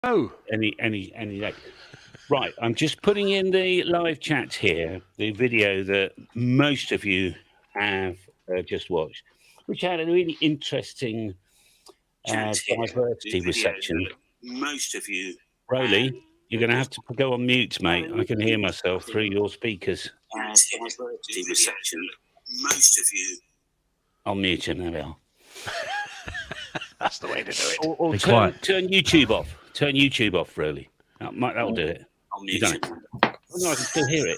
Oh, any day. Right, I'm just putting in the live chat here, the video that most of you have just watched, which had a really interesting diversity reception. Most of you, Roly, you're going to have to go on mute, mate. I can hear myself through your speakers. Diversity reception. Most of you. I'll mute him. There we are. that's the way to do it. Or turn YouTube off. Turn YouTube off, Roly. That'll do it. You've done it. Oh, no, I can still hear it.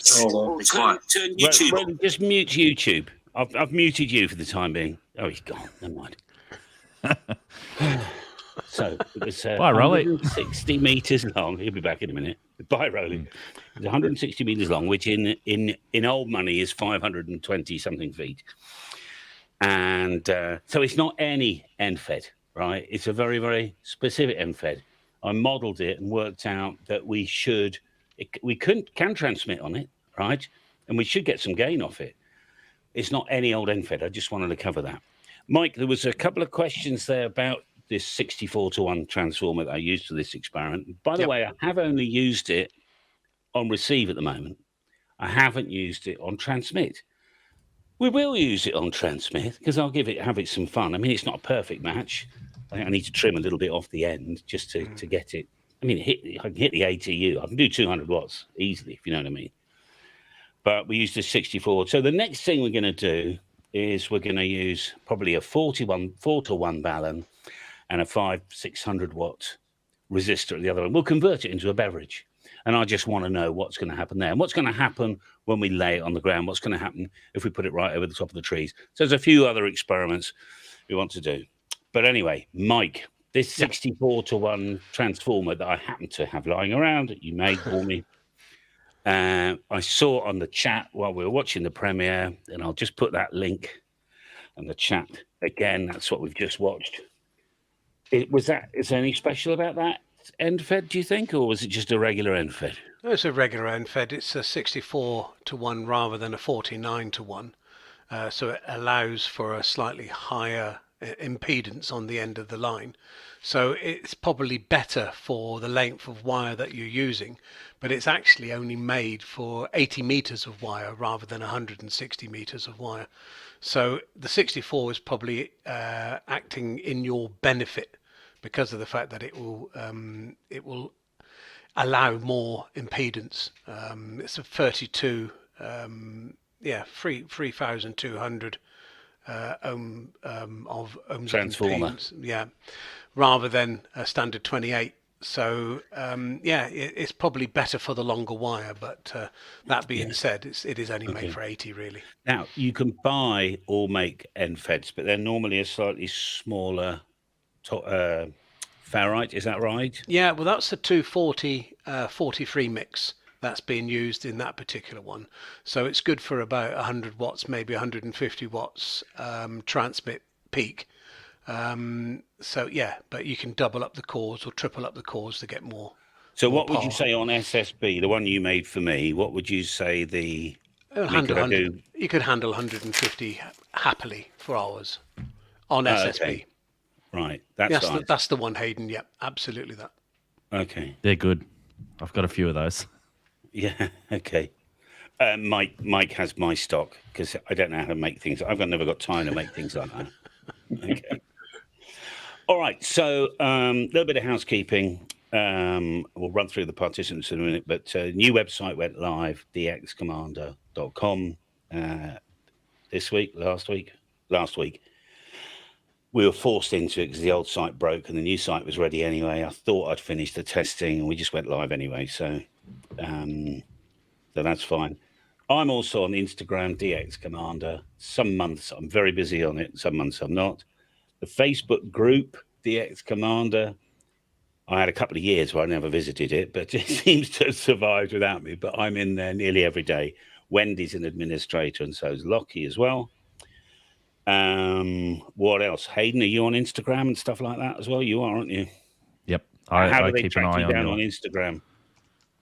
Turn YouTube off. Just mute YouTube. I've muted you for the time being. Oh, he's gone. Never mind. So it was 160 meters long. He'll be back in a minute. Bye, Roly. It's 160 meters long, which in old money is 520 something feet. And so it's not any NFED, right? It's a very, very specific NFED. I modelled it and worked out that we can transmit on it, right? And we should get some gain off it. It's not any old NFED. I just wanted to cover that. Mike, there was a couple of questions there about this 64-to-1 transformer that I used for this experiment. By the way, I have only used it on receive at the moment. I haven't used it on transmit. We will use it on transmit because I'll have it some fun. I mean, it's not a perfect match. I think I need to trim a little bit off the end just to get it. I mean, I can hit the ATU. I can do 200 watts easily, if you know what I mean. But we used the 64. So the next thing we're going to do is we're going to use probably a 4-to-1 Ballon and a 600 watt resistor at the other end. We'll convert it into a beverage. And I just want to know what's going to happen there. And what's going to happen when we lay it on the ground? What's going to happen if we put it right over the top of the trees? So there's a few other experiments we want to do. But anyway, Mike, this 64-to-1 transformer that I happen to have lying around, you made for me. I saw on the chat while we were watching the premiere, and I'll just put that link in the chat again. That's what we've just watched. Is there anything special about that NFED, do you think, or was it just a regular NFED? No, it's a regular NFED. It's a 64-to-1 rather than a 49-to-1. So it allows for a slightly higher impedance on the end of the line. So it's probably better for the length of wire that you're using, but it's actually only made for 80 meters of wire rather than 160 meters of wire. So the 64 is probably acting in your benefit because of the fact that it will allow more impedance. It's a 32, 3,200 of ohms transformer. Of impedance, rather than a standard 28. So it's probably better for the longer wire. But that being said, it is only made for 80 really. Now you can buy or make NFEDs, but they're normally a slightly smaller ferrite. Is that right? Yeah, well that's the 240 43 mix that's being used in that particular one. So it's good for about 100 watts, maybe 150 watts transmit peak. But you can double up the cores or triple up the cores to get more. So what would you say on SSB, the one you made for me? What would you say the... You could handle 150 happily for hours on SSB. Okay. Right, that's the one, Hayden. Yep, absolutely that. Okay. They're good. I've got a few of those. Yeah, okay. Mike has my stock because I don't know how to make things. I've never got time to make things like that. Okay. All right, so a little bit of housekeeping. We'll run through the participants in a minute, but new website went live, dxcommander.com last week. We were forced into it because the old site broke and the new site was ready anyway. I thought I'd finished the testing and we just went live anyway, so that's fine. I'm also on Instagram, DX Commander. Some months I'm very busy on it, some months I'm not. The Facebook group, DX Commander, I had a couple of years where I never visited it, but it seems to have survived without me. But I'm in there nearly every day. Wendy's an administrator and so is Lockie as well. What else? Hayden, are you on Instagram and stuff like that as well? You are, aren't you? Yep. How do they track you down on Instagram?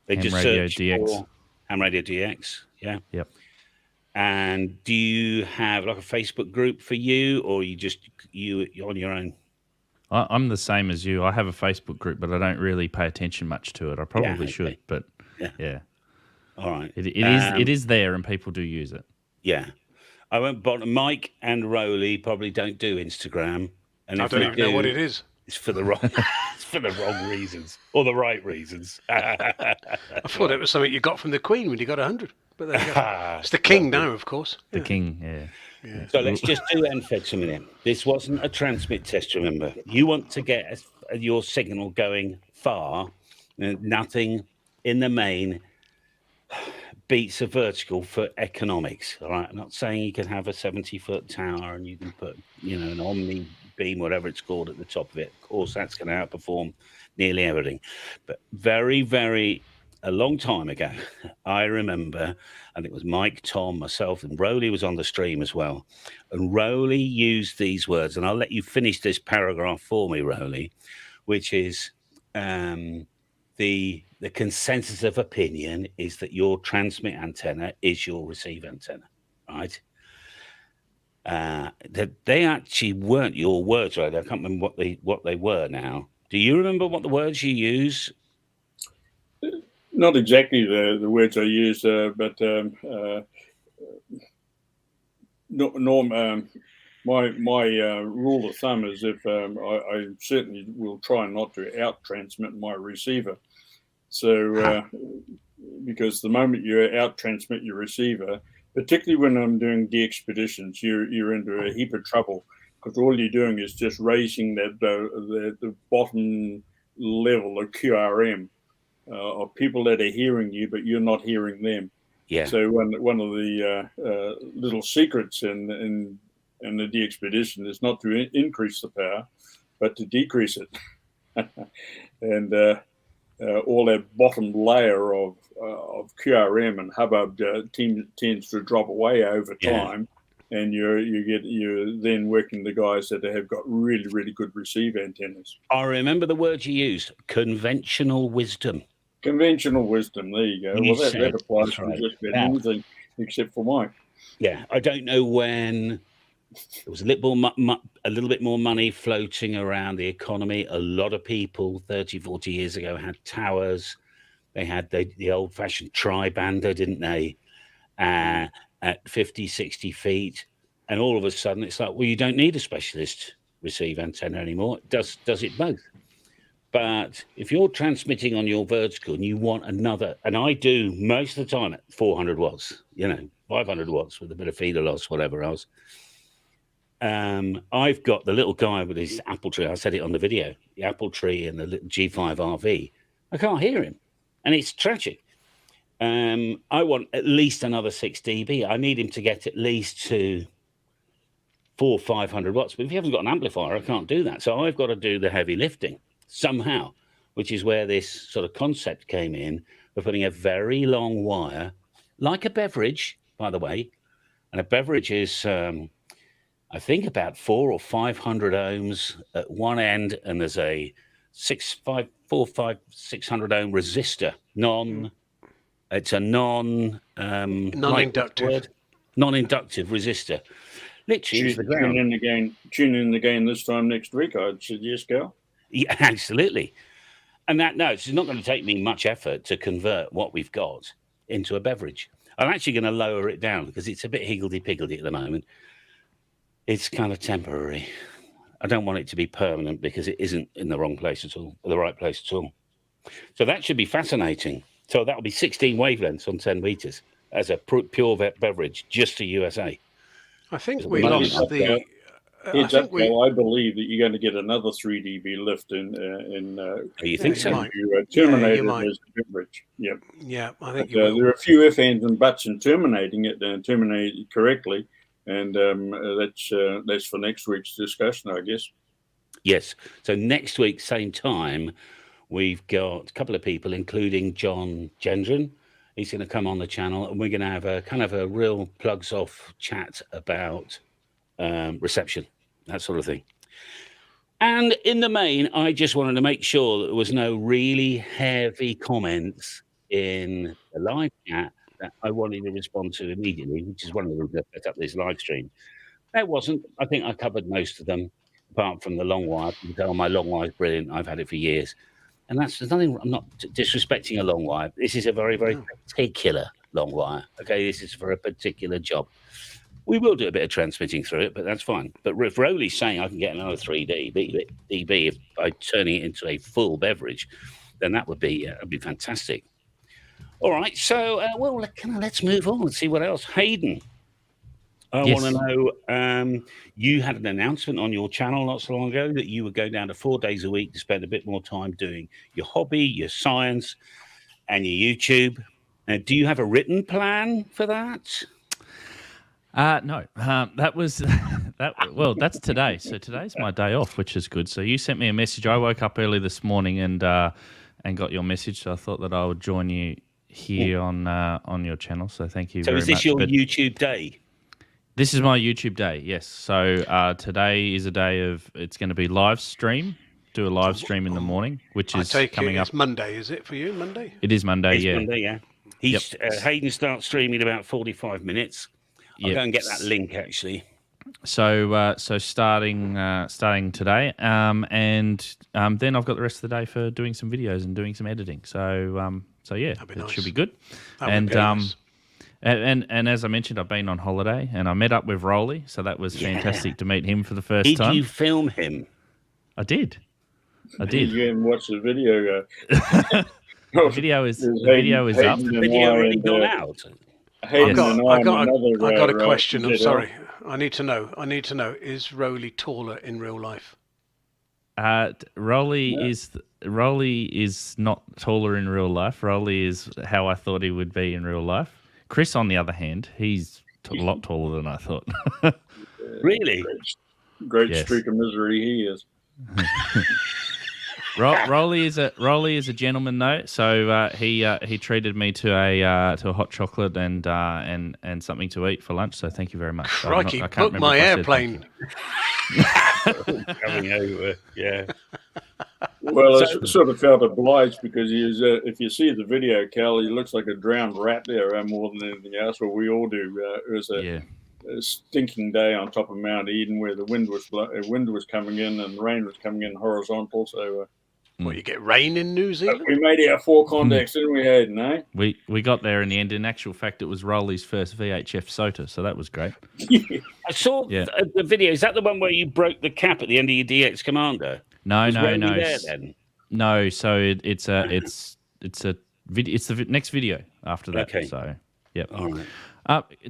They just search for Ham Radio DX. Yeah. Yep. And do you have like a Facebook group for you, or you're on your own? I'm the same as you. I have a Facebook group, but I don't really pay attention much to it. I probably should, but yeah. All right. It is there, and people do use it. Yeah. I went bottom. Mike and Roly probably don't do Instagram, and I don't even know what it is. It's for the wrong, it's for the wrong reasons or the right reasons. I thought it was something you got from the Queen when you got 100. But there you go. It's the King now, of course. The King, yeah. So let's just do NFEDs a minute. This wasn't a transmit test, remember. You want to get your signal going far, and nothing in the main beats a vertical for economics. All right, I'm not saying you can have a 70-foot tower and you can put, an omni beam, whatever it's called, at the top of it. Of course, that's going to outperform nearly everything. But very, very a long time ago, I remember, and it was Mike, Tom, myself, and Roly was on the stream as well. And Roly used these words, and I'll let you finish this paragraph for me, Roly, which is the consensus of opinion is that your transmit antenna is your receive antenna, right? That they actually weren't your words, right? I can't remember what they were now. Do you remember what the words you use? Not exactly the words I use, but Norm, my rule of thumb is if I certainly will try not to out transmit my receiver. So because the moment you out transmit your receiver, particularly when I'm doing de-expeditions, you're into a heap of trouble because all you're doing is just raising the bottom level of QRM of people that are hearing you, but you're not hearing them. Yeah. So one of the little secrets in the de-expedition is not to increase the power, but to decrease it. And all that bottom layer of QRM and hubbub tends to drop away over time, and you're then working the guys that have got really, really good receive antennas. I remember the word you used: conventional wisdom. Conventional wisdom. There you go. That applies to just about anything except for Mike. Yeah, I don't know when there was a little bit more money floating around the economy. A lot of people 30, 40 years ago had towers. They had the old-fashioned tri-bander, didn't they, at 50, 60 feet. And all of a sudden, it's like, well, you don't need a specialist receive antenna anymore. It does it both. But if you're transmitting on your vertical and you want another, and I do most of the time at 400 watts, 500 watts with a bit of feeder loss, whatever else. I've got the little guy with his apple tree. I said it on the video, the apple tree and the little G5 RV. I can't hear him. And it's tragic. I want at least another 6 dB. I need him to get at least to 400 or 500 watts. But if he hasn't got an amplifier, I can't do that. So I've got to do the heavy lifting somehow, which is where this sort of concept came in of putting a very long wire, like a beverage, by the way. And a beverage is, I think, about 400 or 500 ohms at one end, and there's a 600 ohm resistor. It's a non-inductive resistor. Literally, tune in again this time next week, I'd suggest, Cal. Yeah, absolutely. And it's not going to take me much effort to convert what we've got into a beverage. I'm actually going to lower it down because it's a bit higgledy-piggledy at the moment. It's kind of temporary. I don't want it to be permanent because it isn't in the wrong place at all, or the right place at all. So that should be fascinating. So that'll be 16 wavelengths on 10 meters as a pure beverage just to USA. I think we lost the... I believe that you're going to get another 3 dB lift in you think so? You terminate it as a beverage. Yep. Yeah, I think there are a few ifs, ands, and buts in terminating it and terminate it correctly. And that's for next week's discussion, I guess. Yes. So next week, same time, we've got a couple of people, including John Gendron. He's going to come on the channel, and we're going to have a kind of a real plugs-off chat about reception, that sort of thing. And in the main, I just wanted to make sure that there was no really heavy comments in the live chat that I wanted to respond to immediately, which is one of the reasons I set up this live stream. There wasn't. I think I covered most of them. apart from the long wire. You can tell my long wire is brilliant. I've had it for years. And there's nothing, I'm not disrespecting a long wire. This is a very, very particular long wire. Okay, this is for a particular job. We will do a bit of transmitting through it, but that's fine. But if Roly's saying I can get another 3 dB if by turning it into a full beverage, then that would be fantastic. All right, so let's move on and see what else. Hayden, I want to know, you had an announcement on your channel not so long ago that you would go down to 4 days a week to spend a bit more time doing your hobby, your science, and your YouTube. Do you have a written plan for that? No, that was that. Well, that's today. So today's my day off, which is good. So you sent me a message. I woke up early this morning and got your message. So I thought that I would join you here on your channel. So thank you very much. So is this your YouTube day? This is my YouTube day. Yes. So today is a day of. It's going to be live stream. Do a live stream in the morning, which is coming up. It's Monday, is it for you? Monday. It is Monday. It's yeah. Monday, yeah. Hayden starts streaming in about 45 minutes. I'll go and get that link actually. So starting today, and then I've got the rest of the day for doing some videos and doing some editing. So yeah, it should be good. And as I mentioned, I've been on holiday and I met up with Roly, so that was fantastic to meet him for the first time. Did you film him? I did. You can watch the video. The video is up. The video already gone out. I got a question. I'm sorry. I need to know. Is Roly taller in real life? Roly is not taller in real life. Roly is how I thought he would be in real life. Chris, on the other hand, he's a lot taller than I thought. Really? Great streak of misery he is. Roly is a gentleman though, so he treated me to a hot chocolate and something to eat for lunch. So thank you very much. Crikey, book my airplane. Coming over, yeah. Well, I sort of felt obliged because he is. If you see the video, Cal, he looks like a drowned rat there more than anything else. Well, we all do. It was a stinking day on top of Mount Eden where the wind was coming in and the rain was coming in horizontal. So. Well, you get rain in New Zealand? We made our 4 contacts, didn't we, Hayden, eh? We got there in the end. In actual fact, it was Roly's first VHF SOTA, so that was great. I saw the video. Is that the one where you broke the cap at the end of your DX Commander? No. There, then? No, so it's the next video after that. Okay. So, yep. All right.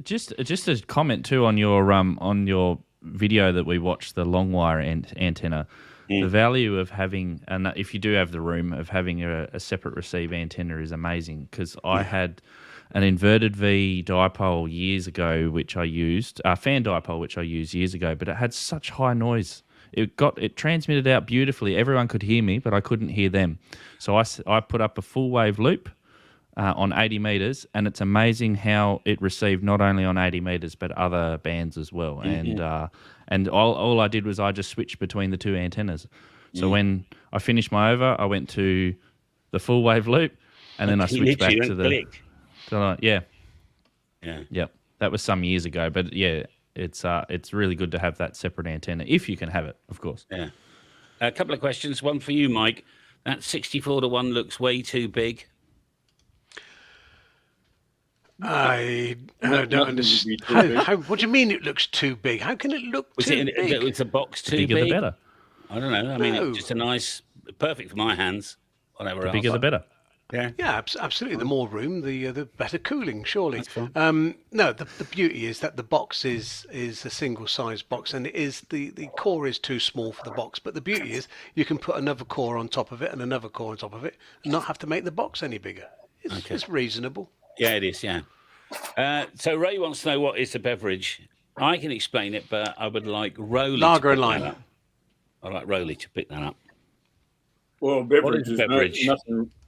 Just a comment too on your video that we watched, the long wire antenna. The value of having, and if you do have the room, of having a separate receive antenna is amazing, because I had an inverted V dipole years ago, which I used, fan dipole, which I used years ago, but it had such high noise. It transmitted out beautifully. Everyone could hear me, but I couldn't hear them. So I put up a full wave loop on 80 meters, and it's amazing how it received not only on 80 meters but other bands as well. And all I did was I just switched between the 2 antennas. So when I finished my over, I went to the full wave loop, and then I switched back to the Yep. That was some years ago, but yeah, it's really good to have that separate antenna if you can have it, of course. Yeah. A couple of questions. One for you, Mike. That 64-1 looks way too big. I don't understand. What do you mean it looks too big? How can it look too big? It's a box too big. The bigger the better. I don't know. I mean, it's just a nice, perfect for my hands. Whatever. The bigger the better. Yeah, absolutely. The more room, the better cooling, surely. No, the beauty is that the box is a single size box, and it is the core is too small for the box. But the beauty is you can put another core on top of it and another core on top of it, and not have to make the box any bigger. It's reasonable. Yeah, it is, yeah. So Ray wants to know what is the beverage. I can explain it, but I would like Roly Lager and lime. I'd like Roly to pick that up. Well, beverage is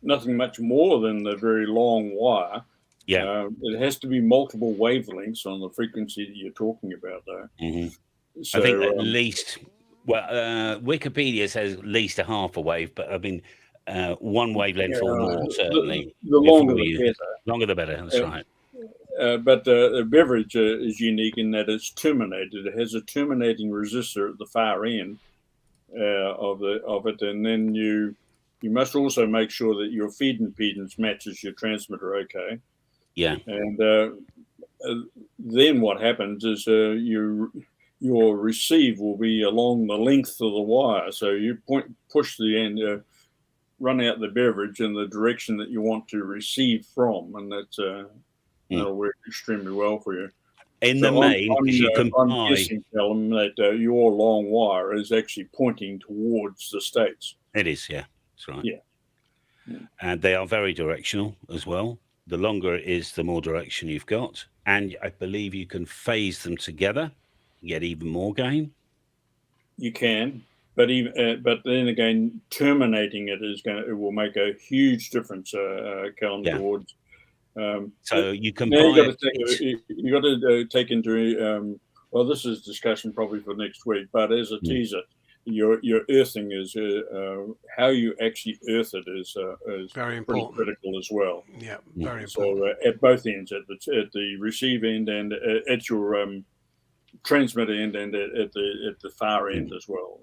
nothing much more than the very long wire. Yeah. It has to be multiple wavelengths on the frequency that you're talking about, though. Mm-hmm. So, I think at least, Wikipedia says at least a half a wave, but I mean, 1 wavelength or more, certainly. The longer the better. Longer the better, that's right. But the beverage is unique in that it's terminated. It has a terminating resistor at the far end, of it, and then you must also make sure that your feed impedance matches your transmitter. Okay. Yeah. And then what happens is your receive will be along the length of the wire. So you push the end, run out the beverage in the direction that you want to receive from, and that'll work extremely well for you. In the main, I'm guessing, Callum, that your long wire is actually pointing towards the States. It is, yeah. That's right. Yeah. And they are very directional as well. The longer it is, the more direction you've got. And I believe you can phase them together, get even more gain. You can, but then again, terminating it will make a huge difference, Callum, towards. So you can. Now you got to take into. Well, this is discussion probably for next week, but as a teaser, your earthing is how you actually earth it is very important, critical as well. Yeah, very important. So at both ends, at the receive end and at your transmitter end, and at the far end as well.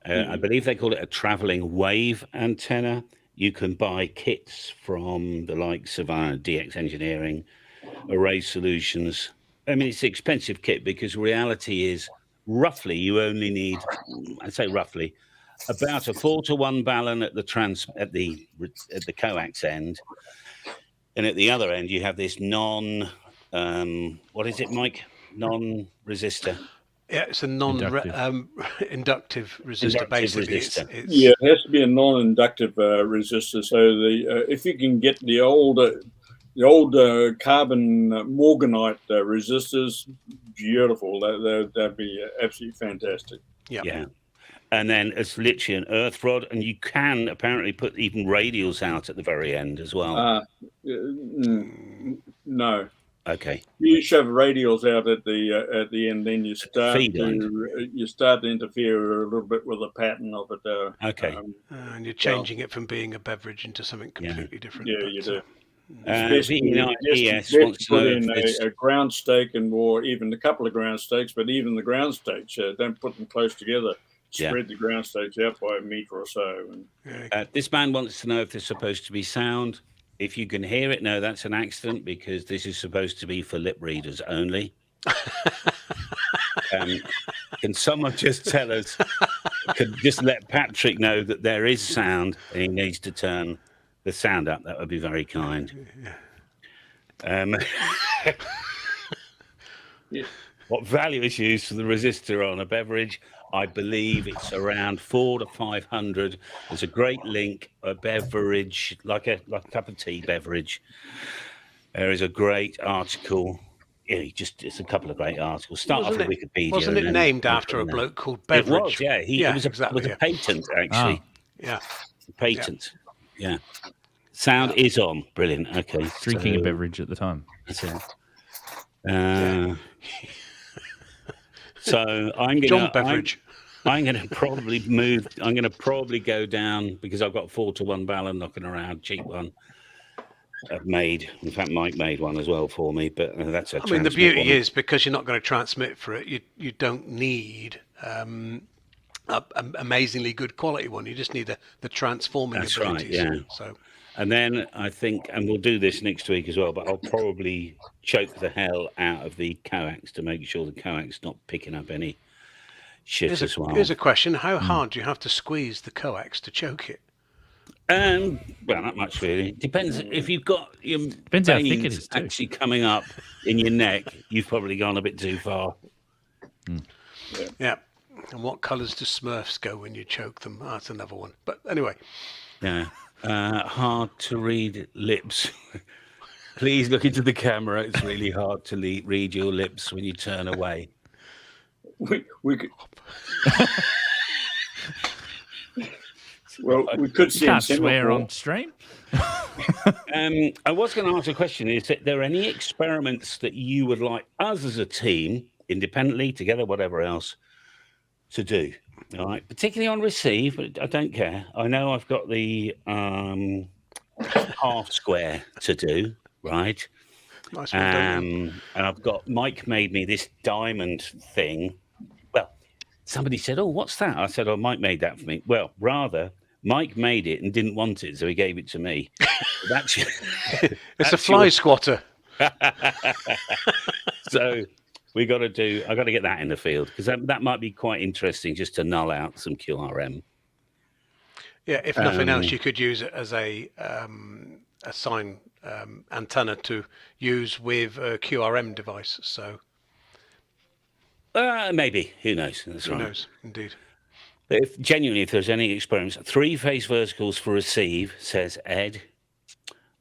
I believe they call it a traveling wave antenna. You can buy kits from the likes of DX Engineering, Array Solutions. I mean, it's an expensive kit because reality is roughly you only need, I'd say roughly, about a 4-to-1 balun at the coax end, and at the other end you have this what is it, Mike? Non-resistor. Yeah, it's a inductive resistor, basically. Yeah, it has to be a non-inductive resistor. So if you can get the old carbon morganite resistors, beautiful. That'd be absolutely fantastic. Yeah. And then it's literally an earth rod, and you can apparently put even radials out at the very end as well. No. Okay. You shove radials out at the end, then you start to interfere a little bit with the pattern of it. Okay. And you're changing it from being a beverage into something completely different. Yeah, you do. Best put in a ground stake or even a couple of ground stakes, but even the ground stakes, don't put them close together. Spread the ground stakes out by a metre or so. This man wants to know if there's supposed to be sound. If you can hear it, no, that's an accident because this is supposed to be for lip readers only. Can someone just tell us, just let Patrick know that there is sound and he needs to turn the sound up? That would be very kind. What value is used for the resistor on a beverage? I believe it's around 400 to 500. There's a great link, a beverage, like a cup of tea beverage. There is a great article. It's a couple of great articles. Start off with Wikipedia. Wasn't it named after a bloke called Beverage? It was, it was a patent, actually. Yeah. Patent. Yeah. Sound is on. Brilliant. Okay. Drinking a beverage at the time. That's it. So I'm going to probably move. I'm going to probably go down because I've got 4-to-1 balun knocking around, cheap one. I've made. In fact, Mike made one as well for me, but that's a. I mean, the beauty is because you're not going to transmit for it. You don't need an amazingly good quality one. You just need the transforming abilities. Right, yeah. So. And then I think, and we'll do this next week as well, but I'll probably choke the hell out of the coax to make sure the coax not picking up any shit as well. Here's a question. How hard do you have to squeeze the coax to choke it? Well, not much really. Depends if you've got your depends how thick it is actually coming up in your neck. You've probably gone a bit too far. Yeah. And what colours do Smurfs go when you choke them? Oh, that's another one. But anyway. Yeah. Hard to read lips. Please look into the camera. It's really hard to read your lips when you turn away. We could. Well, we could see. Can't swear on stream. I was going to ask a question. Is there any experiments that you would like us as a team, independently, together, whatever else, to do? All right, particularly on receive, but I don't care. I know I've got the half square to do, right? Nice and I've got Mike made me this diamond thing. Well, somebody said, "Oh, what's that?" I said, "Oh, Mike made that for me." Well, rather, Mike made it and didn't want it, so he gave it to me. It's a fly squatter. So I got to get that in the field, because that might be quite interesting, just to null out some QRM. Yeah, if nothing else, you could use it as a sine antenna to use with a QRM device. So maybe, who knows? That's right. Who knows? Indeed. But if there's any experiments, 3-phase verticals for receive, says Ed.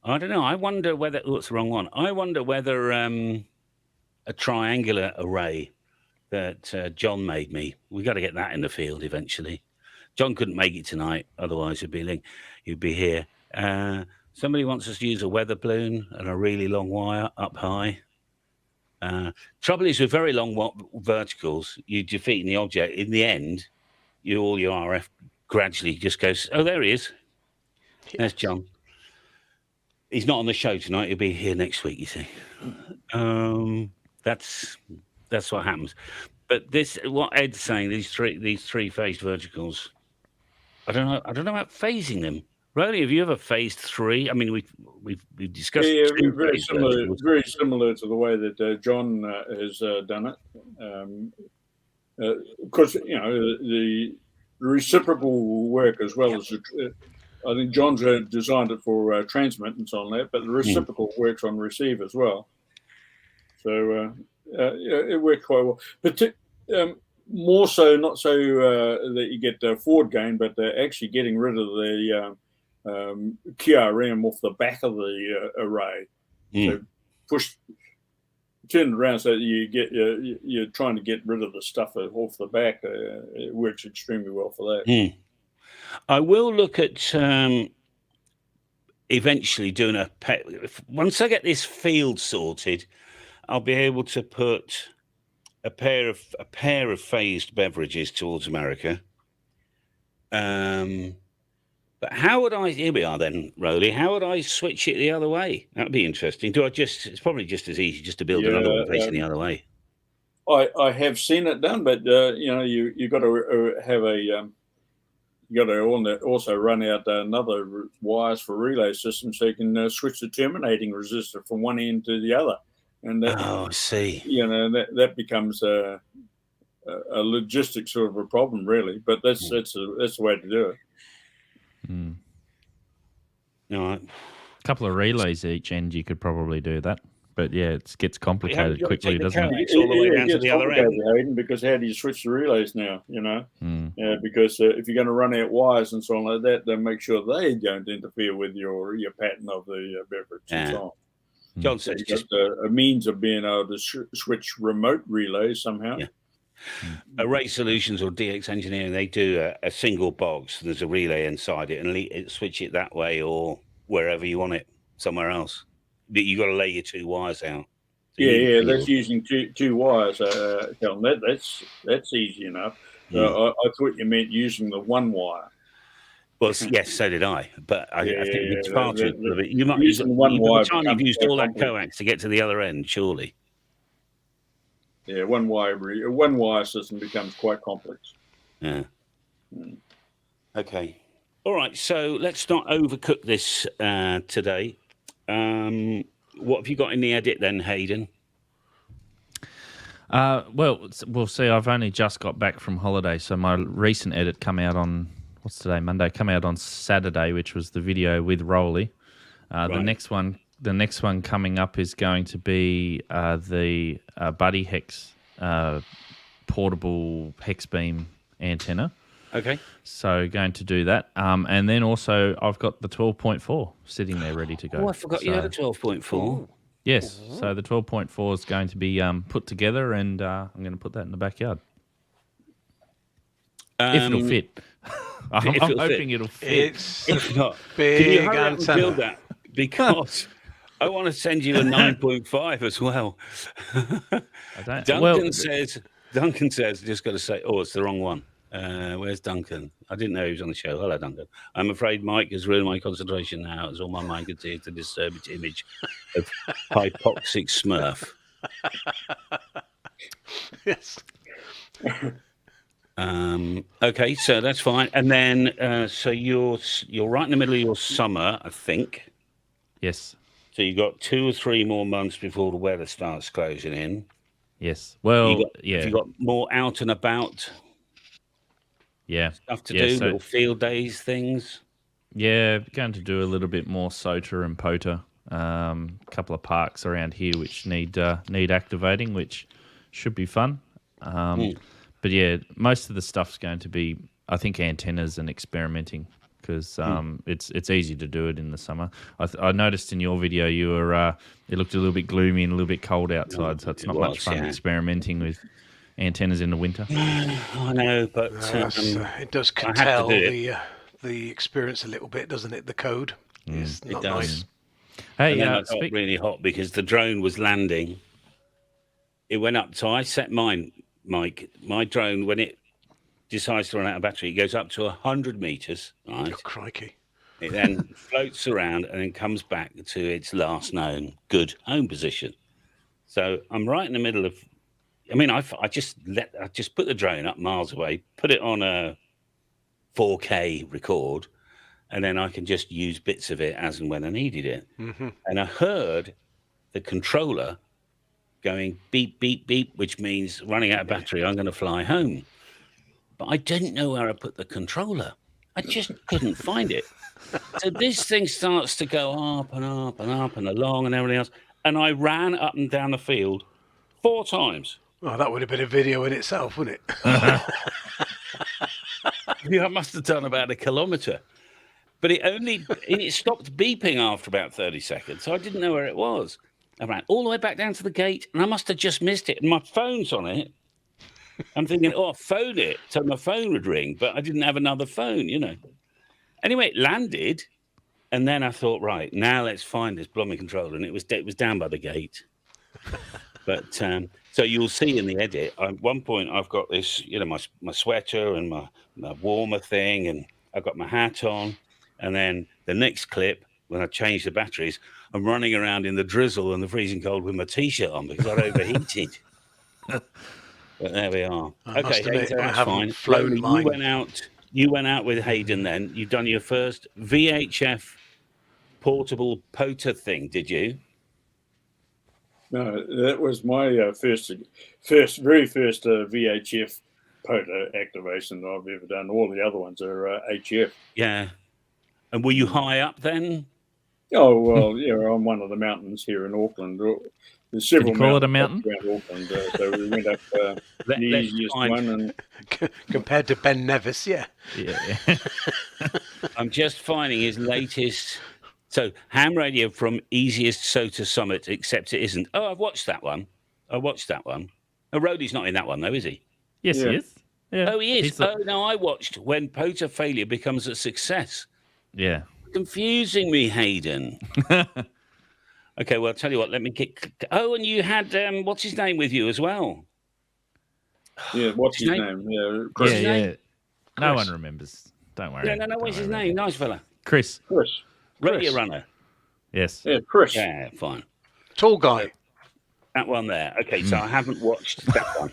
I don't know. I wonder whether it's the wrong one. I wonder whether a triangular array that John made me. We got to get that in the field eventually. John couldn't make it tonight, otherwise he'd be here. Somebody wants us to use a weather balloon and a really long wire up high. Trouble is, with very long verticals, you're defeating the object. In the end, all your RF gradually just goes, oh, there he is. There's John. He's not on the show tonight. He'll be here next week, you see. That's what happens. But what Ed's saying, these three-phased verticals, I don't know about phasing them. Roly, have you ever phased 3? I mean, we've discussed. Yeah, very similar to the way that John has done it. Because the reciprocal will work as well as I think John's designed it for transmit and so on that, but the reciprocal works on receive as well. So it worked quite well. But more so, not so that you get forward gain, but actually getting rid of the QRM off the back of the array. So turn it around so that you're trying to get rid of the stuff off the back. It works extremely well for that. I will look at eventually doing once I get this field sorted, I'll be able to put a pair of phased beverages towards America. But how would I? Here we are then, Roly. How would I switch it the other way? That would be interesting. It's probably just as easy just to build another one facing the other way. I have seen it done, but you got to have a you got to also run out another wires for relay system so you can switch the terminating resistor from one end to the other. And I see. That becomes a logistic sort of a problem, really. But that's the way to do it. All right. A couple of relays each end, you could probably do that. But yeah, it gets complicated quickly, doesn't it? It's all the way down to the other end. Hayden, because how do you switch the relays now? Because if you're going to run out wires and so on like that, then make sure they don't interfere with your pattern of the beverage and so on. John says so just a means of being able to switch remote relays somehow. Yeah. Array Solutions or DX Engineering, they do a single box. So there's a relay inside it, and switch it that way or wherever you want it, somewhere else. You got to lay your 2 wires out. So that's using two wires. Callum. That's easy enough. I thought you meant using the 1 wire. Well, yes, so did I. But I think it's far too. You might use one wire. You've used all that coax to get to the other end, surely. Yeah, one wire system becomes quite complex. Yeah. Okay. All right. So let's not overcook this today. What have you got in the edit then, Hayden? Well, we'll see. I've only just got back from holiday, so my recent edit come out on what's today? Monday. Come out on Saturday, which was the video with Roly. Right. The next one coming up is going to be the Buddy Hex portable hex beam antenna. Okay. So going to do that. And then also I've got the 12.4 sitting there ready to go. Oh, I forgot you had a 12.4. Yes. So the 12.4 is going to be put together, and I'm going to put that in the backyard. If it'll fit. I'm hoping it'll fit. If not, big can you hurry up and antenna. build that? Because I want to send you a 9.5 as well. Duncan says, just got to say, it's the wrong one. Where's Duncan? I didn't know he was on the show. Hello, Duncan. I'm afraid Mike has ruined my concentration now, as all my mind could see to disturb its image of hypoxic Smurf. Yes. Okay, so that's fine. And then, so you're right in the middle of your summer, I think. Yes. So you've got 2 or 3 more months before the weather starts closing in. Yes. Well, Have you got more out and about stuff to do, so, little field days, things? Yeah, going to do a little bit more SOTA and POTA. A couple of parks around here which need activating, which should be fun. But yeah, most of the stuff's going to be, I think, antennas and experimenting, because it's easy to do it in the summer. I noticed in your video you were it looked a little bit gloomy and a little bit cold outside, so it's not much fun experimenting with antennas in the winter. I know, but it does curtail the experience a little bit, doesn't it? The code is not nice. Hey, and then I got really hot because the drone was landing. It went up, so I set mine, Mike. My drone, when it decides to run out of battery, it goes up to 100 meters. Right? Oh, crikey! It then floats around and then comes back to its last known good home position. So I'm right in the middle of. I mean, I just put the drone up miles away, put it on a 4K record, and then I can just use bits of it as and when I needed it. Mm-hmm. And I heard the controller going beep, beep, beep, which means running out of battery, I'm going to fly home. But I didn't know where I put the controller. I just couldn't find it. So this thing starts to go up and up and up and along and everything else. And I ran up and down the field 4 times. Oh, that would have been a video in itself, wouldn't it? Yeah, I must have done about 1 kilometre. But it stopped beeping after about 30 seconds, so I didn't know where it was. I ran all the way back down to the gate, and I must have just missed it. And my phone's on it. I'm thinking, I'll phone it, so my phone would ring, but I didn't have another phone, Anyway, it landed, and then I thought, right, now let's find this blooming controller, and it was down by the gate. But so you'll see in the edit, at one point I've got this, my sweater and my warmer thing, and I've got my hat on. And then the next clip, when I change the batteries, I'm running around in the drizzle and the freezing cold with my T-shirt on because I overheated. But there we are. Okay, Hayden, that's fine. Flown You went out with Hayden then. You've done your first VHF portable POTA thing, did you? No, that was my very first VHF POTA activation that I've ever done. All the other ones are HF. Yeah. And were you high up then? Oh, well, on one of the mountains here in Auckland. There's several Can you call it a mountain? Around Auckland, so we went up the easiest one. And compared to Ben Nevis, yeah. I'm just finding his latest. So, ham radio from easiest SOTA summit, except it isn't. Oh, I've watched that one. Oh, Roly's not in that one, though, is he? Yes, he is. Yeah. Oh, he is. No, I watched When POTA Failure Becomes a Success. Yeah. Confusing me, Hayden. Okay, well, I'll tell you what, let me get... Oh, and you had, what's his name with you as well? Yeah, what's his name? Yeah, Chris. Yeah. No one remembers. Don't worry. No, what's his name? Nice fella. Chris. Radio Runner. Yes. Yeah, Chris. Yeah, fine. Tall guy. That one there. Okay, so I haven't watched that one.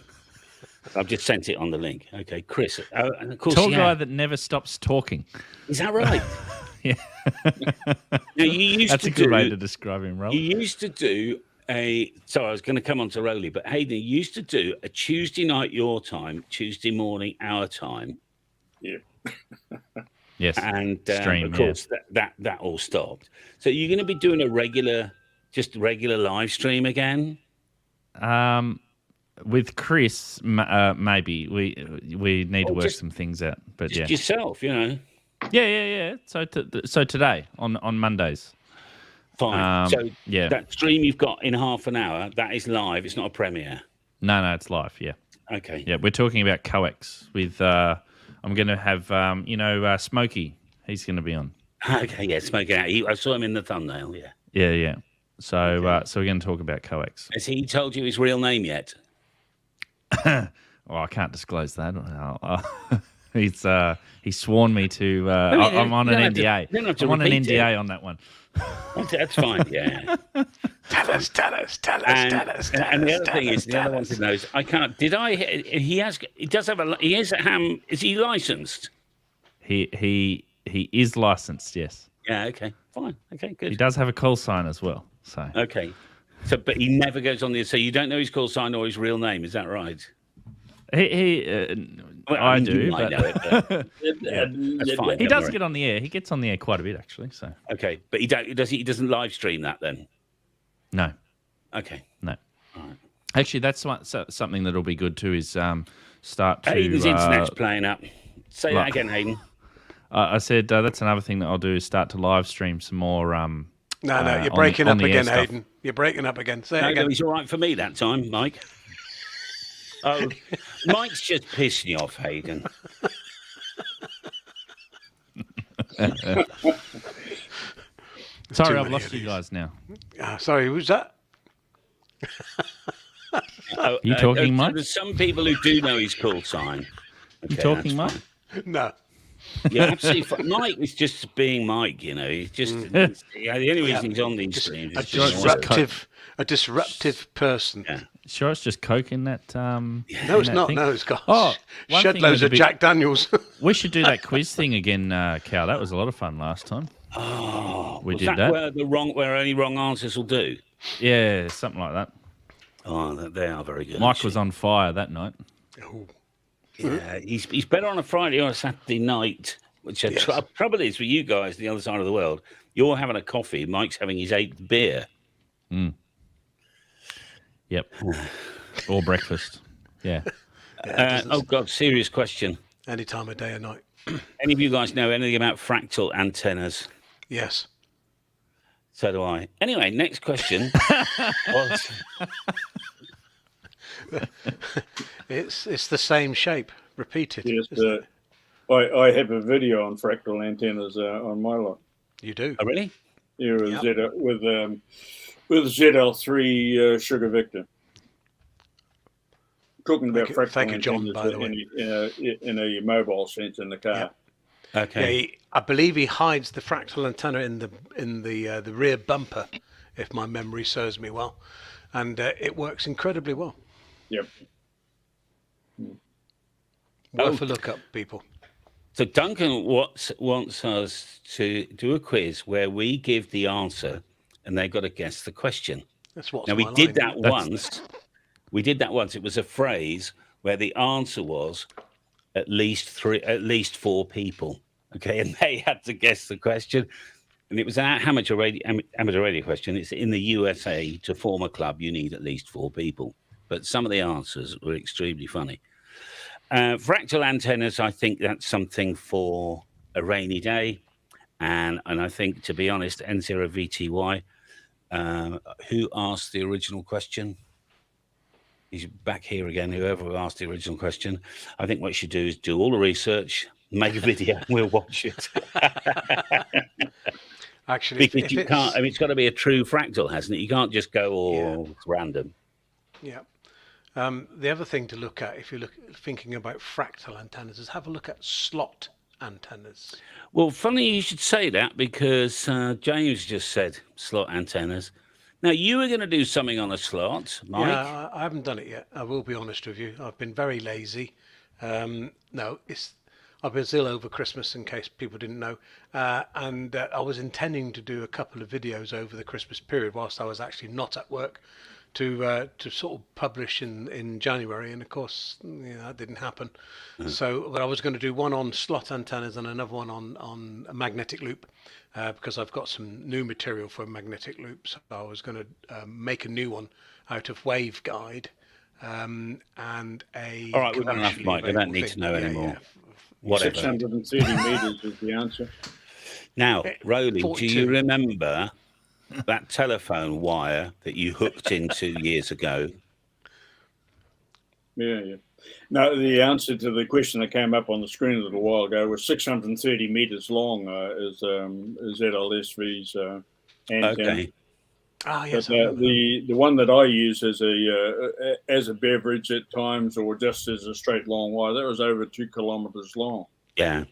I've just sent it on the link. Okay, Chris. Oh, and of course, tall guy that never stops talking. Is that right? Yeah. Now, That's a good way to describe him, Roly. You used to do so I was going to come on to Roly, but Hayden, you used to do a Tuesday night your time, Tuesday morning our time. Yeah. Yes. And stream, of course, that all stopped. So you're going to be doing a regular live stream again? With Chris, maybe we need to work some things out. But just yourself, Yeah. So today on Mondays. Fine. That stream you've got in half an hour, that is live. It's not a premiere. No, it's live. Yeah. Okay. Yeah, we're talking about coax with. I'm going to have Smokey. He's going to be on. Okay. Yeah, Smokey. I saw him in the thumbnail. Yeah. Yeah. So we're going to talk about coax. Has he told you his real name yet? Well, I can't disclose that. He's sworn me to. I'm on an NDA. I'm on an NDA on that one. That's fine. Yeah. Tell us. And the other thing is, the other one to know is, I can't. Did I? He does have a. He is Is he licensed? He is licensed. Yes. Yeah. Okay. Fine. Okay. Good. He does have a call sign as well. So. Okay. So, but he never goes on the. So you don't know his call sign or his real name. Is that right? I do. But... know it, yeah, that's fine. He does get on the air. He gets on the air quite a bit, actually. So. Okay, but he doesn't live stream that then. No. Okay. No. All right. Actually, that's something that'll be good too. Is start to. Hayden's internet's playing up. Say that again, Hayden. I said that's another thing that I'll do is start to live stream some more. No, you're breaking up again, Hayden. You're breaking up again. Say it again. No, he's all right for me that time, Mike. Oh, Mike's just pissing you off, Hayden. Sorry, I've lost you guys now. Sorry, who's that? You talking, Mike? There's some people who do know his call sign. Okay, you talking, Mike? No. Yeah, absolutely. Mike is just being Mike, you know. He's just the only reason he's on these streams is a disruptive person. Yeah. Sure, it's just Coke in that. No, it's not. Thing? No, it's got shed loads of Jack Daniels. We should do that quiz thing again, Cal. That was a lot of fun last time. Oh, we did that. Where only wrong answers will do. Yeah, something like that. Oh, they are very good. Mike was on fire that night. Oh. Yeah, he's better on a Friday or a Saturday night, which trouble is with you guys the other side of the world. You're having a coffee, Mike's having his 8th beer. Mm. Yep. Or breakfast. Yeah. Oh, God, serious question. Any time of day or night. Any of you guys know anything about fractal antennas? Yes. So do I. Anyway, next question. It's the same shape, repeated. Yes, I have a video on fractal antennas on my lot. You do? Oh, really? Yeah, with ZL3 Sugar Victor. Talking about fractal antennas John, by the way. In a mobile sense in the car. Yeah. Okay. Yeah, I believe he hides the fractal antenna in the rear bumper, if my memory serves me well, and it works incredibly well. Yep. Worth a look up, people. So Duncan wants us to do a quiz where we give the answer and they've got to guess the question. That's what. Now we did that once. We did that once. It was a phrase where the answer was at least 4 people. Okay, and they had to guess the question. And it was an amateur radio question. It's in the USA to form a club, you need at least 4 people. But some of the answers were extremely funny. Fractal antennas, I think that's something for a rainy day. And I think, to be honest, N0VTY, who asked the original question? He's back here again, whoever asked the original question. I think what you should do is do all the research, make a video, and we'll watch it. Actually, because you can't, I mean, it's got to be a true fractal, hasn't it? You can't just go random. Yeah. The other thing to look at, if you're thinking about fractal antennas, is have a look at slot antennas. Well, funny you should say that, because James just said slot antennas. Now, you were going to do something on a slot, Mike. Yeah, I haven't done it yet. I will be honest with you. I've been very lazy. I've been ill over Christmas, in case people didn't know. And I was intending to do a couple of videos over the Christmas period whilst I was actually not at work to sort of publish in January. And of course, that didn't happen. So, but I was going to do one on slot antennas and another one on a magnetic loop. Because I've got some new material for magnetic loops. I was going to make a new one out of waveguide and a. All right, we've got enough, Mike. I don't need to know anymore. Whatever. 630 meters is the answer. Now, Roly, 42. do you remember that telephone wire that you hooked into years ago? Yeah. No, the answer to the question that came up on the screen a little while ago was 630 meters long is ZLSV's antenna. Okay. Ah, yes. But the one that I use as a beverage at times, or just as a straight long wire, that was over 2 kilometers long. Yeah.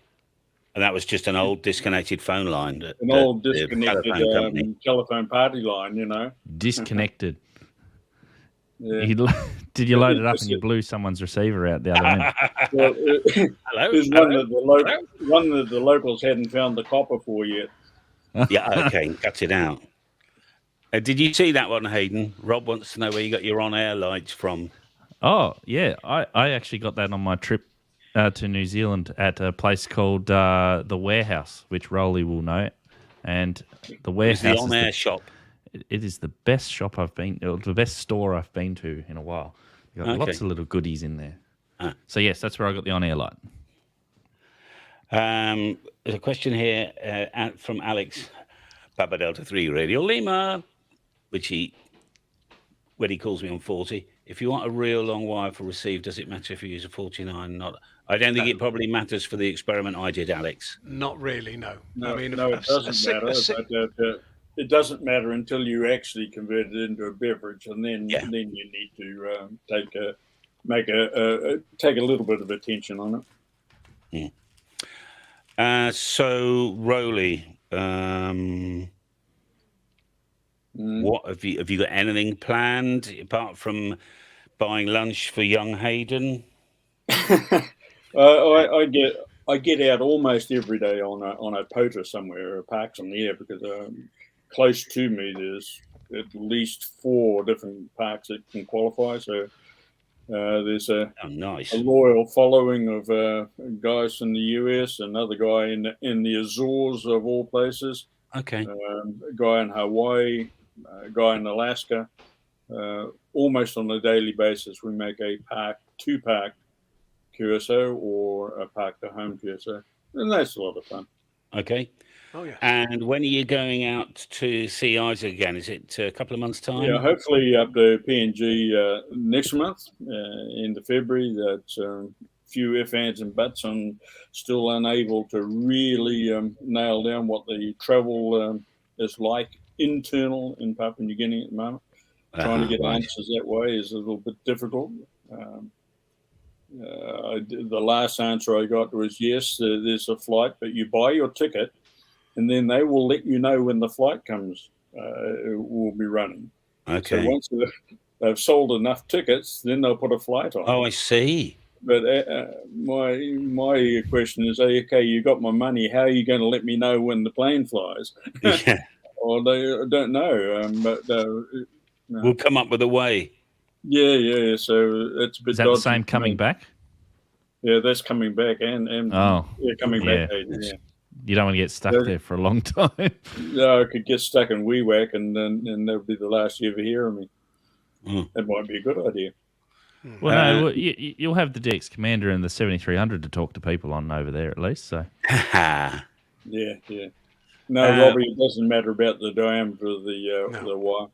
And that was just an old disconnected phone line. An old disconnected telephone party line, you know. Disconnected. Yeah. Did you load it up and you blew someone's receiver out the other end? Well, Hello. there's one that the locals hadn't found the copper for yet. Yeah, okay, cut it out. Did you see that one, Hayden? Rob wants to know where you got your on-air lights from. Oh, yeah. I actually got that on my trip to New Zealand at a place called The Warehouse, which Roly will know. And The Warehouse is the on-air shop. It is the best shop I've been, or the best store I've been to in a while. You've got lots of little goodies in there. So, yes, that's where I got the on-air light. There's a question here from Alex, Papa Delta 3 Radio Lima, when he calls me on 40. If you want a real long wire for receive, does it matter if you use a 49? Not. I don't think it probably matters for the experiment I did, Alex. Not really, no. No, I mean, no, it doesn't matter. It doesn't matter until you actually convert it into a beverage, and then you need to take a little bit of attention on it. So Roly, what have you got anything planned apart from buying lunch for young Hayden? I get out almost every day on a poter somewhere, or parks on the air, because close to me there's at least 4 different parks that can qualify. So there's a loyal following of guys from the US, another guy in the Azores of all places. Okay. A guy in Hawaii, a guy in Alaska. Almost on a daily basis, we make a 2-pack QSO or a pack to home QSO, and that's a lot of fun. Okay. Oh yeah. And when are you going out to see Isaac again? Is it a couple of months' time? Yeah, hopefully up to PNG next month, end of February. That's a few ifs, ands, and buts. I'm still unable to really nail down what the travel is like internal in Papua New Guinea at the moment. Trying to get answers that way is a little bit difficult. The last answer I got was yes, there's a flight, but you buy your ticket, and then they will let you know when the flight comes. Will be running. Okay. So once they've sold enough tickets, then they'll put a flight on. Oh, I see. But my question is, okay, you got my money. How are you going to let me know when the plane flies? Yeah. Or they don't know. We'll come up with a way. Yeah. So it's a bit. Is that the same coming back? Yeah, that's coming back, and coming back. Yeah. You don't want to get stuck there for a long time. No, I could get stuck in WeWack, and that would be the last you ever hear of me. That might be a good idea. Well, you'll have the DX Commander and the 7300 to talk to people on over there at least. So. Yeah. No, Robbie, it doesn't matter about the diameter of the wire.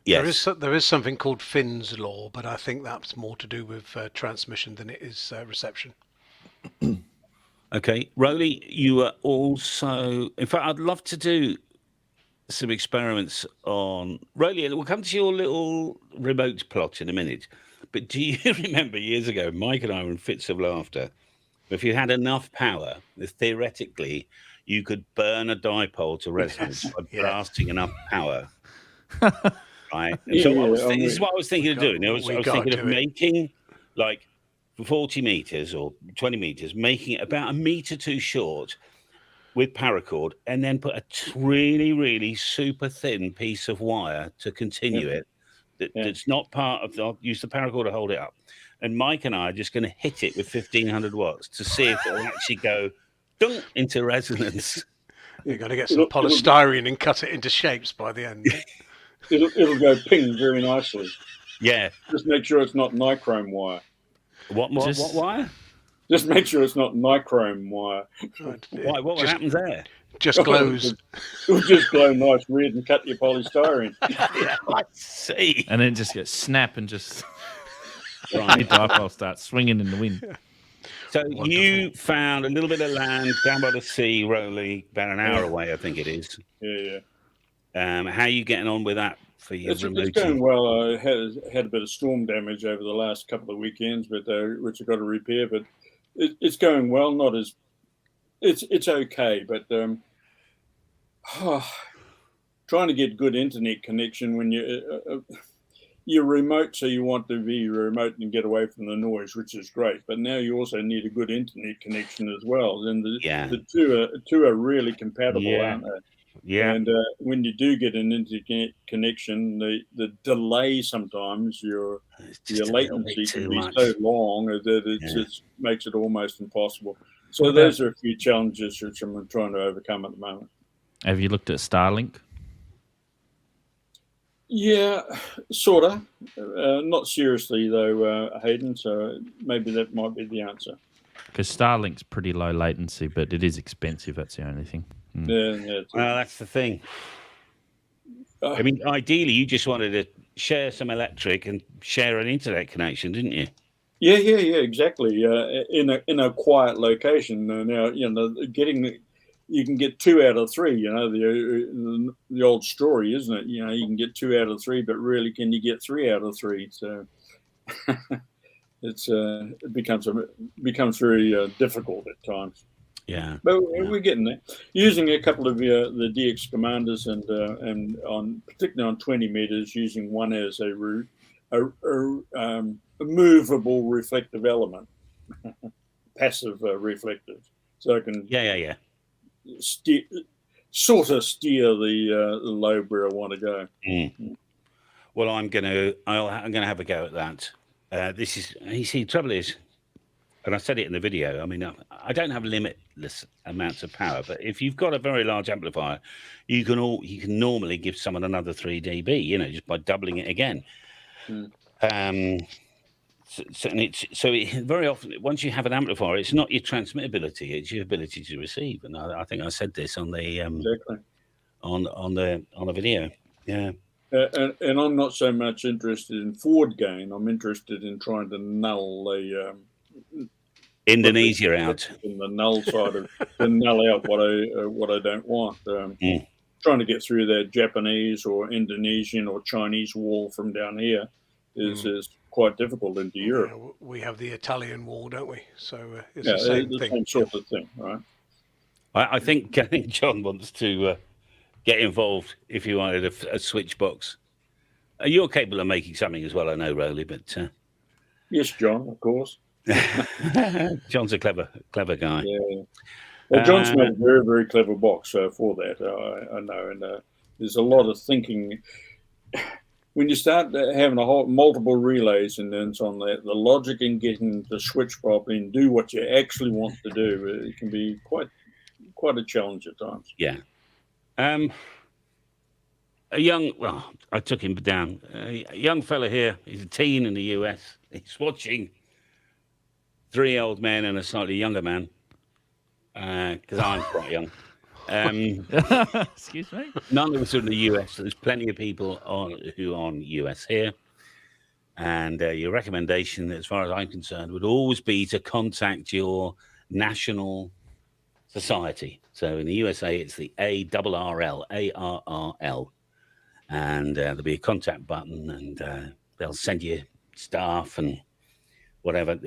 Yes. There is something called Finn's law, but I think that's more to do with transmission than it is reception. Okay, Roly, you are also. In fact, I'd love to do some experiments on Roly. We'll come to your little remote plot in a minute. But do you remember years ago, Mike and I were in fits of laughter? If you had enough power, theoretically, you could burn a dipole to resonance by blasting enough power. Right. And so this is what I was thinking of doing. I was thinking of making like 40 meters or 20 meters, making it about 1 meter too short with paracord, and then put a really, really super thin piece of wire to continue it. That's not part of. I'll use the paracord to hold it up. And Mike and I are just going to hit it with 1500 watts to see if it will actually go dunk into resonance. You're going to get some polystyrene and cut it into shapes by the end. It'll go ping very nicely. Yeah. Just make sure it's not nichrome wire. What wire? Just make sure it's not nichrome wire. Why? What happens there? Just glows. It'll just glow nice red and cut your polystyrene. Yeah, I see. And then just get snap and just your dipole starts swinging in the wind. So you found a little bit of land down by the sea, Roly, about an hour away, I think it is. Yeah. How are you getting on with that for your remote? It's going well. I had a bit of storm damage over the last couple of weekends, but which I got to repair. But it's going well. Not as it's okay, but trying to get good internet connection when you're remote, so you want to be remote and get away from the noise, which is great. But now you also need a good internet connection as well. And the two are really compatible, aren't they? Yeah. And when you do get an internet connection, the delay sometimes your latency can be so long that it just makes it almost impossible. So those are a few challenges which I'm trying to overcome at the moment. Have you looked at Starlink? Yeah, sort of. Not seriously, though, Hayden, so maybe that might be the answer. Because Starlink's pretty low latency, but it is expensive. That's the only thing. Yeah, well, that's the thing. I mean, ideally, you just wanted to share some electric and share an internet connection, didn't you? Yeah, exactly. In a quiet location. Now, you can get 2 out of 3. You know, the old story, isn't it? You know, you can get 2 out of 3, but really, can you get 3 out of 3? So it becomes very difficult at times. Yeah, but we're getting there. Using a couple of the DX commanders and particularly on 20 meters, using one as a movable reflective element, passive reflective, so I can steer the lobe where I want to go. Well, I'm gonna have a go at that. The trouble is, and I said it in the video, I mean, I don't have limitless amounts of power, but if you've got a very large amplifier, you can normally give someone another 3 dB, you know, just by doubling it again. So very often, once you have an amplifier, it's not your transmittability; it's your ability to receive. And I think I said this on the on the video. Yeah. And I'm not so much interested in forward gain. I'm interested in trying to null the Indonesia out. In the null side of to null out what I don't want. Trying to get through that Japanese or Indonesian or Chinese wall from down here is quite difficult into Europe. Yeah, we have the Italian wall, don't we? So it's the same thing. Same sort of thing, right? I think John wants to get involved if you wanted a switch box. You're capable of making something as well, I know, Roly, but yes, John, of course. John's a clever guy. Yeah. Well, John's made a very, very clever box for that. I know, and there's a lot of thinking. When you start having multiple relays and then it's on the logic in getting the switch properly and do what you actually want to do, it can be quite a challenge at times. Yeah. I took him down. A young fella here, he's a teen in the US. He's watching 3 old men and a slightly younger man, because I'm quite young. Excuse me? None of us are in the US, so there's plenty of people who are on US here. And your recommendation, as far as I'm concerned, would always be to contact your national society. So in the USA, it's the ARRL, ARRL. And there'll be a contact button, and they'll send you staff and whatever.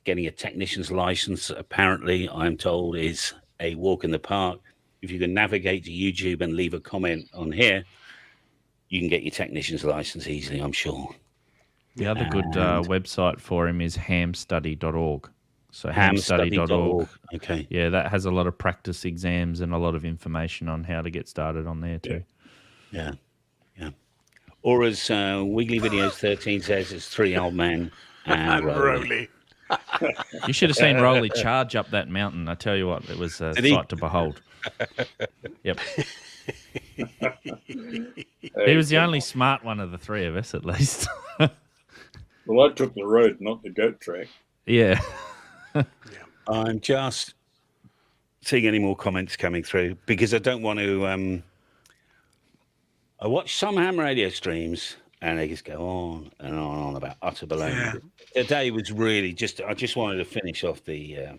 Getting a technician's license, apparently, I'm told, is a walk in the park. If you can navigate to YouTube and leave a comment on here, you can get your technician's license easily, I'm sure. The other good website for him is hamstudy.org. So hamstudy.org. Okay. Yeah, that has a lot of practice exams and a lot of information on how to get started on there too. Yeah. Or as Wiggly Videos 13 says, it's 3 old men and Roly. You should have seen Roly charge up that mountain. I tell you what, it was a sight to behold. Yep. He was the only smart one of the 3 of us, at least. Well, I took the road, not the goat track. Yeah. I'm just seeing any more comments coming through because I don't want to. I watch some ham radio streams and they just go on and on about utter baloney. Yeah. Today was really I just wanted to finish off the.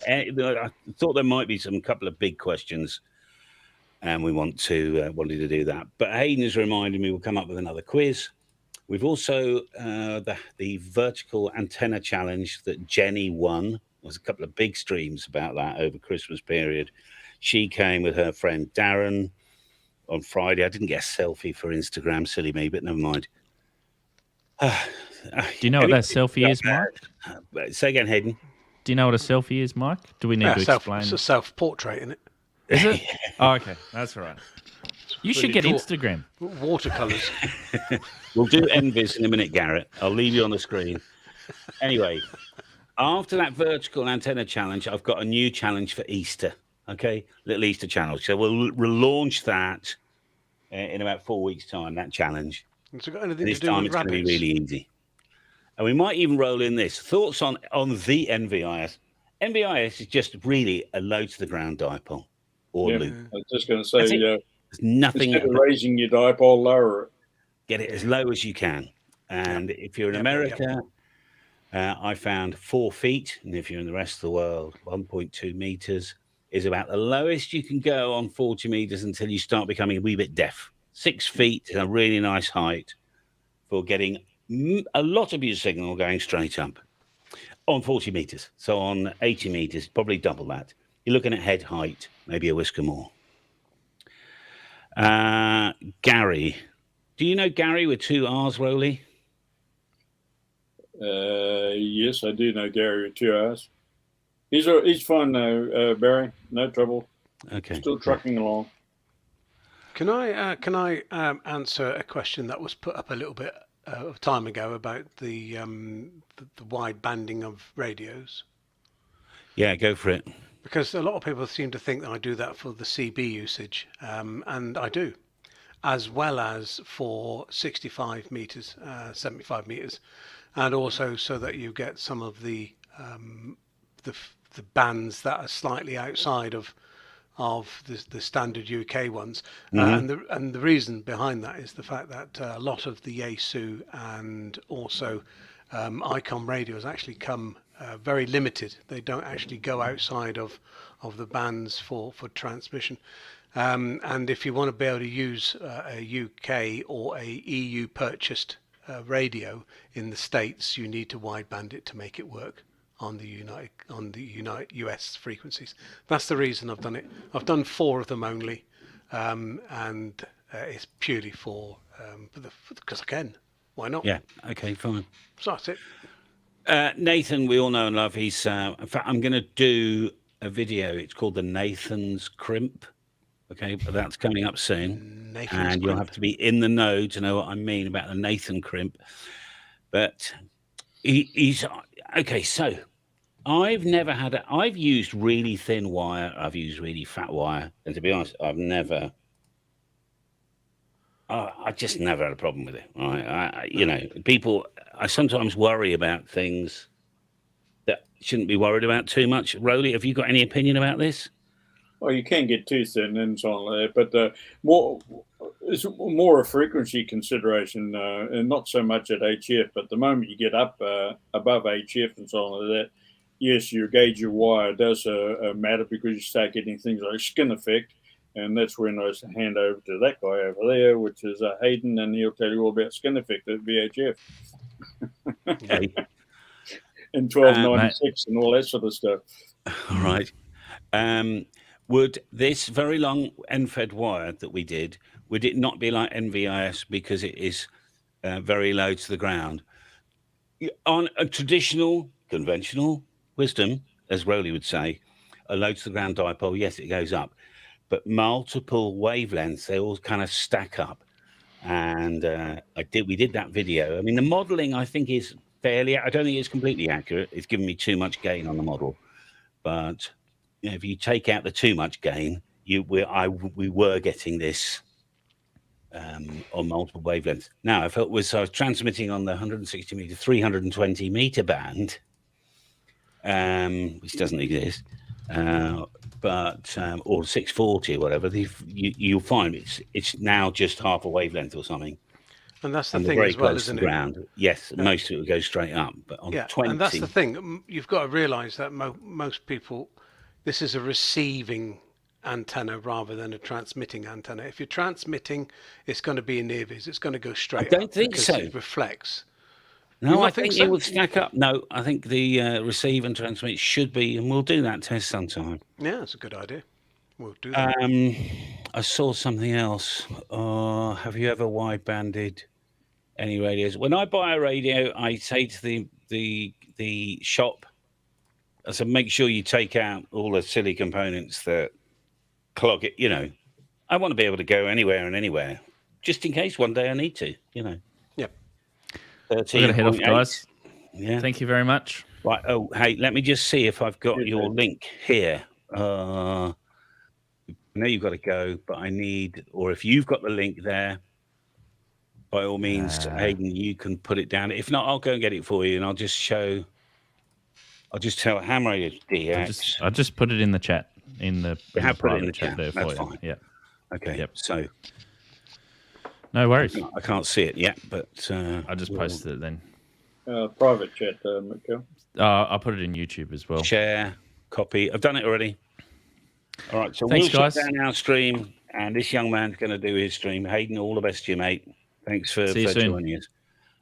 I thought there might be some couple of big questions and we wanted to do that. But Hayden has reminded me we'll come up with another quiz. We've also the vertical antenna challenge that Jenny won. There's a couple of big streams about that over Christmas period. She came with her friend Darren on Friday. I didn't get a selfie for Instagram, silly me, but never mind. Do you know what that selfie is, Mike? Say again, Hayden. Do you know what a selfie is, Mike? Do we need to explain? It's a self-portrait, isn't it? Is it? Oh, okay. That's all right. You should get Instagram. Watercolours. We'll do envies in a minute, Garrett. I'll leave you on the screen. Anyway, after that vertical antenna challenge, I've got a new challenge for Easter. Okay? Little Easter challenge. So we'll relaunch that in about 4 weeks' time, that challenge. Has it got anything This to do time with it's rabbits? going to be really easy. And we might even roll in this. Thoughts on the NVIS? NVIS is just really a low-to-the-ground dipole or loop. I was just going to say, There's nothing. Instead of raising your dipole, lower it. Get it as low as you can. And if you're in America, I found 4 feet. And if you're in the rest of the world, 1.2 meters is about the lowest you can go on 40 meters until you start becoming a wee bit deaf. 6 feet is a really nice height for getting a lot of your signal going straight up on 40 meters. So on 80 meters, probably double that. You're looking at head height, maybe a whisker more. Gary. Do you know Gary with 2 R's, Roly? Yes, I do know Gary with 2 R's. He's fine now, Barry. No trouble. Okay. Still trucking along. Can I answer a question that was put up a little bit of time ago about the wide banding of radios? Yeah, go for it. Because a lot of people seem to think that I do that for the CB usage, and I do, as well as for 65 meters, 75 meters, and also so that you get some of the bands that are slightly outside of the standard UK ones. And the reason behind that is the fact that a lot of the Yaesu and also ICOM radios actually come very limited. They don't actually go outside of the bands for transmission. And if you want to be able to use a UK or a EU purchased radio in the States, you need to wideband it to make it work on the US frequencies. That's the reason I've done it. I've done 4 of them only, and it's purely because I can. Why not? Yeah. Okay. Fine. So that's it. Nathan, we all know and love. He's. In fact, I'm going to do a video. It's called the Nathan's Crimp. Okay, but that's coming up soon, and you'll have to be in the know to know what I mean about the Nathan Crimp. But he's okay. So I've never had. I've used really thin wire. I've used really fat wire, and to be honest, I've never. I just never had a problem with it. People. I sometimes worry about things that shouldn't be worried about too much. Roly, have you got any opinion about this? Well, you can get too thin and so on like that, but it's more a frequency consideration, and not so much at HF. But the moment you get up above HF and so on like that, yes, your gauge of wire does matter, because you start getting things like skin effect, and that's when I hand over to that guy over there, which is Hayden, and he'll tell you all about skin effect at VHF. Okay. And 1296 and all that sort of stuff. All right. Would this very long end-fed wire that we did, would it not be like NVIS because it is very low to the ground? On a traditional, conventional wisdom, as Roly would say, a low to the ground dipole, yes, it goes up. But multiple wavelengths, they all kind of stack up. And we did that video. I mean, the modeling, I think, is fairly, I don't think it's completely accurate. It's given me too much gain on the model. But if you take out the too much gain, we were getting this on multiple wavelengths. Now, if I was transmitting on the 160 meter, 320 meter band, which doesn't exist, or 640 or whatever, you'll find it's now just half a wavelength or something. And that's the thing as well, isn't it? Ground. Yes, most of it will go straight up, but on 20. And that's the thing. You've got to realise that most people, this is a receiving antenna rather than a transmitting antenna. If you're transmitting, it's going to be a near-vis. It's going to go straight I don't up think because so. It reflects. No, I think think so? it will stack up. No, I think the receive and transmit should be, and we'll do that test sometime. Yeah, that's a good idea. We'll do that. I saw something else. Have you ever wide-banded any radios? When I buy a radio, I say to the shop, I said, make sure you take out all the silly components that clog it. You know, I want to be able to go anywhere and anywhere, just in case one day I need to. You know. Yep. We're going to head off, guys. Yeah. Thank you very much. Right. Oh, hey, let me just see if I've got your link here. I know you've got to go, but I need, or if you've got the link there, by all means, Hayden, you can put it down. If not, I'll go and get it for you, and I'll just tell Ham Radio DX. I just put it in the chat, in the private chat there for you. Fine. Yeah. Okay. Yep. So. No worries. I can't see it yet, but I just posted it then. Private chat, Mikkel. I'll put it in YouTube as well. Share, copy. I've done it already. All right, so thanks, we'll guys. shut down our stream, and this young man's going to do his stream. Hayden, all the best to you, mate. Thanks for joining us.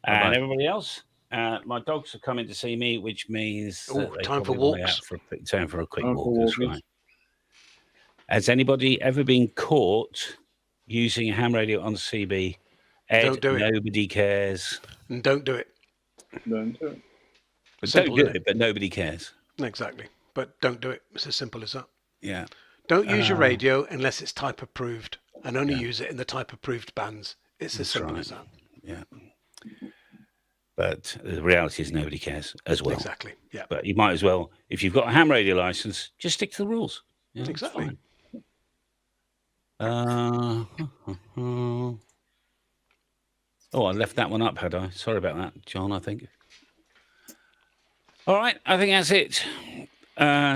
Bye-bye. And everybody else, my dogs are coming to see me, which means time for walks. Time for a quick walk. That's right. Has anybody ever been caught using a ham radio on CB? Ed, Don't do it. Nobody cares. And don't do it. Don't do it. But Simple, don't do it, but nobody cares. Exactly. But don't do it. It's as simple as that. Yeah. Don't use your radio unless it's type approved, and only use it in the type approved bands. It's as simple as that. Yeah. But the reality is nobody cares as well. Exactly. Yeah. But you might as well, if you've got a ham radio license, just stick to the rules. Yeah, exactly. Oh, I left that one up, had I? Sorry about that, John, I think. All right, I think that's it.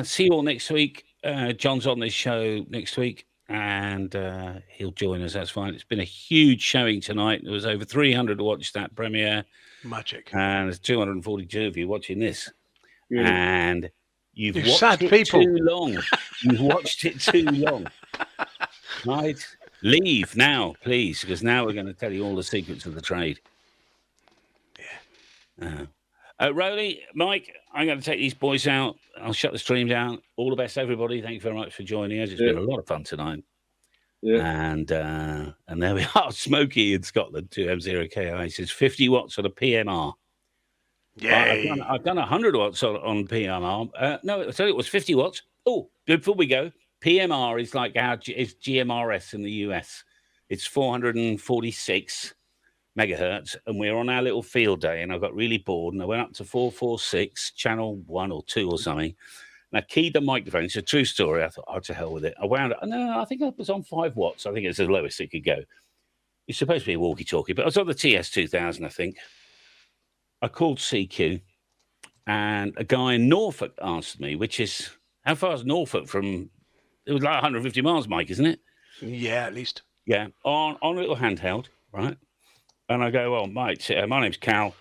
See you all next week. John's on this show next week, and he'll join us. That's fine. It's been a huge showing tonight. There was over 300 to watch that premiere. Magic. And there's 242 of you watching this. Yeah. And you've watched sad it people. too long. You've watched it too long. Right? Leave now, please, because now we're going to tell you all the secrets of the trade. Yeah. Roly, Mike, I'm going to take these boys out. I'll shut the stream down. All the best, everybody. Thank you very much for joining us. It's been a lot of fun tonight. Yeah. And there we are. Smokey in Scotland, 2M0KI says 50 watts on a PMR. Yay. I've done 100 watts on PMR. No, I tell you, it was 50 watts. Oh, before we go, PMR is like is GMRS in the US. It's 446 megahertz, and we're on our little field day, and I got really bored, and I went up to 446, channel 1 or 2 or something, and I keyed the microphone. It's a true story. I thought, oh, to hell with it. I wound up. No, I think I was on 5 watts. I think it's the lowest it could go. It's supposed to be a walkie-talkie, but I was on the TS2000, I think. I called CQ, and a guy in Norfolk answered me, which is, how far is Norfolk from, it was like 150 miles, Mike, isn't it? Yeah, at least. Yeah, on a little handheld, right? And I go, well, mate, my name's Cal.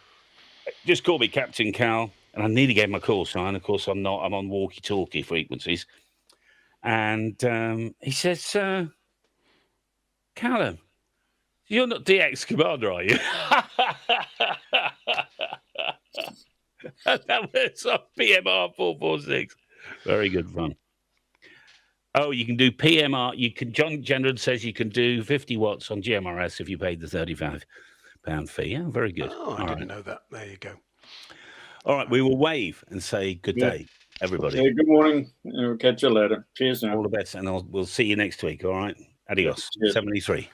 Just call me Captain Cal. And I nearly gave him a call sign. Of course, I'm not. I'm on walkie-talkie frequencies. And he says, Callum, you're not DX Commander, are you? That was on PMR 446. Very good fun. Oh, you can do PMR. John Gendron says you can do 50 watts on GMRS if you paid the £35 fee. Yeah, very good. Oh, I didn't know that. There you go. All right, we will wave and say good day, everybody. Hey, good morning. We'll catch you later. Cheers now. All the best, and we'll see you next week. All right. Adios. 73.